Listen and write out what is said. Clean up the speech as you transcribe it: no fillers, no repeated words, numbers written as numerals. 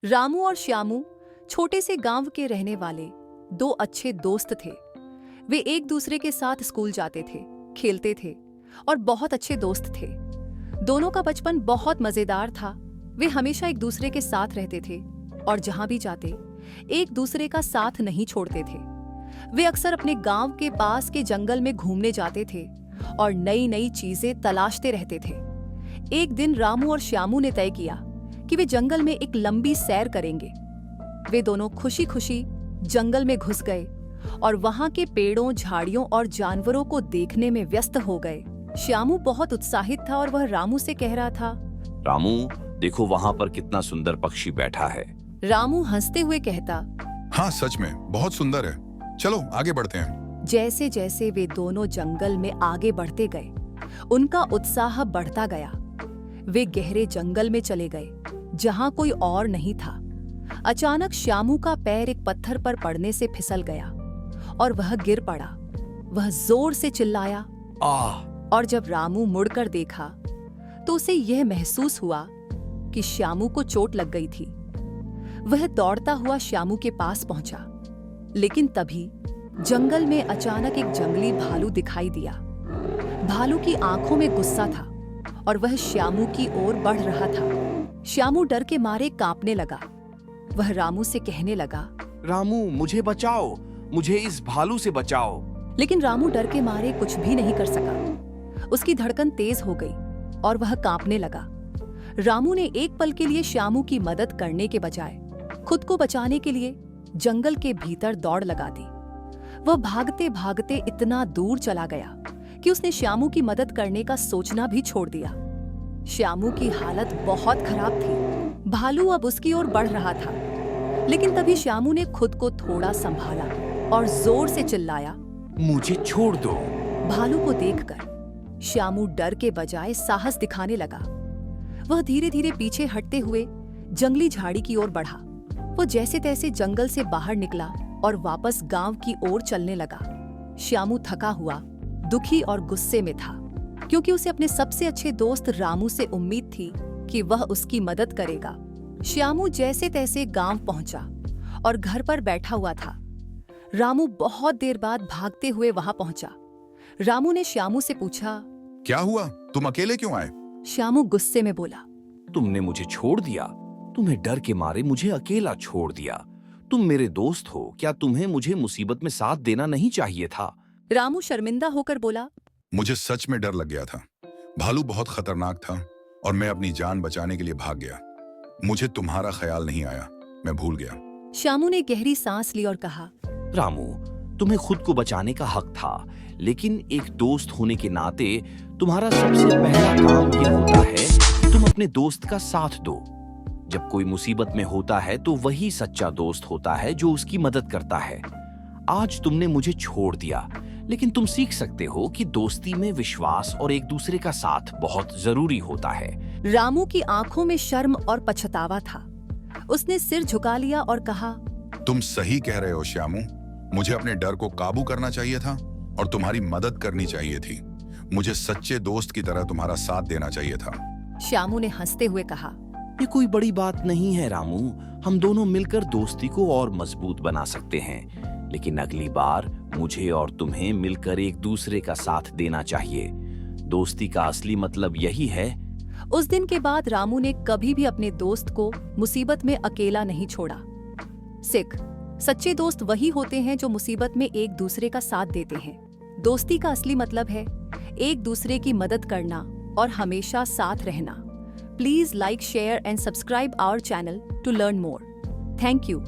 रामू और श्यामू छोटे से गांव के रहने वाले दो अच्छे दोस्त थे। वे एक दूसरे के साथ स्कूल जाते थे, खेलते थे और बहुत अच्छे दोस्त थे। दोनों का बचपन बहुत मजेदार था। वे हमेशा एक दूसरे के साथ रहते थे और जहां भी जाते एक दूसरे का साथ नहीं छोड़ते थे। वे अक्सर अपने गांव के पास के जंगल में घूमने जाते थे और नई नई चीजें तलाशते रहते थे। एक दिन रामू और श्यामू ने तय किया कि वे जंगल में एक लंबी सैर करेंगे। वे दोनों खुशी खुशी जंगल में घुस गए और वहां के पेड़ों, झाड़ियों और जानवरों को देखने में व्यस्त हो गए। श्यामू बहुत उत्साहित था और वह रामू से कह रहा था, रामू, देखो वहां पर कितना सुंदर पक्षी बैठा है। रामू हंसते हुए कहता, हाँ सच में बहुत सुंदर है, चलो आगे बढ़ते हैं। जैसे जैसे वे दोनों जंगल में आगे बढ़ते गए, उनका उत्साह बढ़ता गया। वे गहरे जंगल में चले गए जहां कोई और नहीं था। अचानक श्यामू का पैर एक पत्थर पर पड़ने से फिसल गया और वह गिर पड़ा। वह जोर से चिल्लाया और जब रामू मुड़कर देखा तो उसे यह महसूस हुआ कि श्यामू को चोट लग गई थी। वह दौड़ता हुआ श्यामू के पास पहुंचा, लेकिन तभी जंगल में अचानक एक जंगली भालू दिखाई दिया। भालू की आंखों में गुस्सा था और वह श्यामू की ओर बढ़ रहा था। श्यामू डर के मारे कांपने लगा। वह रामू से कहने लगा, रामू, मुझे बचाओ, मुझे इस भालू से बचाओ। लेकिन रामू डर के मारे कुछ भी नहीं कर सका। उसकी धड़कन तेज हो गई और वह कांपने लगा। रामू ने एक पल के लिए श्यामू की मदद करने के बजाय खुद को बचाने के लिए जंगल के भीतर दौड़ लगा दी। वह भागते भागते इतना दूर चला गया कि उसने श्यामू की मदद करने का सोचना भी छोड़ दिया। श्यामू की हालत बहुत खराब थी। भालू अब उसकी ओर बढ़ रहा था, लेकिन तभी श्यामू ने खुद को थोड़ा संभाला और जोर से चिल्लाया, मुझे छोड़ दो। भालू को देखकर श्यामू डर के बजाय साहस दिखाने लगा। वह धीरे धीरे पीछे हटते हुए जंगली झाड़ी की ओर बढ़ा। वो जैसे तैसे जंगल से बाहर निकला और वापस गांव की ओर चलने लगा। श्यामू थका हुआ, दुखी और गुस्से में था, क्योंकि उसे अपने सबसे अच्छे दोस्त रामू से उम्मीद थी कि वह उसकी मदद करेगा। श्यामू जैसे तैसे गांव पहुंचा और घर पर बैठा हुआ था। रामू बहुत देर बाद भागते हुए वहां पहुंचा। रामू ने श्यामू से पूछा, क्या हुआ, तुम अकेले क्यों आए? श्यामू गुस्से में बोला, तुमने मुझे छोड़ दिया। तुम्हें डर के मारे मुझे अकेला छोड़ दिया। तुम मेरे दोस्त हो, क्या तुम्हें मुझे मुसीबत में साथ देना नहीं चाहिए था? रामू शर्मिंदा होकर बोला, मुझे सच में डर लग गया था। भालू बहुत खतरनाक था और मैं अपनी जान बचाने के लिए भाग गया। मुझे तुम्हारा ख्याल नहीं आया, मैं भूल गया। श्यामू ने गहरी सांस ली और कहा, रामू, तुम्हें खुद को बचाने का हक था, लेकिन एक दोस्त होने के नाते तुम्हारा सबसे पहला काम यह होता है कि तुम अपने दोस्त का साथ दो। जब कोई मुसीबत में होता है तो वही सच्चा दोस्त होता है जो उसकी मदद करता है। आज तुमने मुझे छोड़ दिया, लेकिन तुम सीख सकते हो कि दोस्ती में विश्वास और एक दूसरे का साथ बहुत जरूरी होता है। रामू की आंखों में शर्म और पछतावा था। उसने सिर झुका लिया और कहा, तुम सही कह रहे हो श्यामू, मुझे अपने डर को काबू करना चाहिए था और तुम्हारी मदद करनी चाहिए थी। मुझे सच्चे दोस्त की तरह तुम्हारा साथ देना चाहिए था। श्यामू ने हंसते हुए कहा, ये कोई बड़ी बात नहीं है रामू, हम दोनों मिलकर दोस्ती को और मजबूत बना सकते हैं। लेकिन अगली बार मुझे और तुम्हें मिलकर एक दूसरे का साथ देना चाहिए। दोस्ती का असली मतलब यही है। उस दिन के बाद रामू ने कभी भी अपने दोस्त को मुसीबत में अकेला नहीं छोड़ा। सिख, सच्चे दोस्त वही होते हैं जो मुसीबत में एक दूसरे का साथ देते हैं। दोस्ती का असली मतलब है एक दूसरे की मदद करना और हमेशा साथ रहना। Please like, share and subscribe our channel to learn more. Thank you.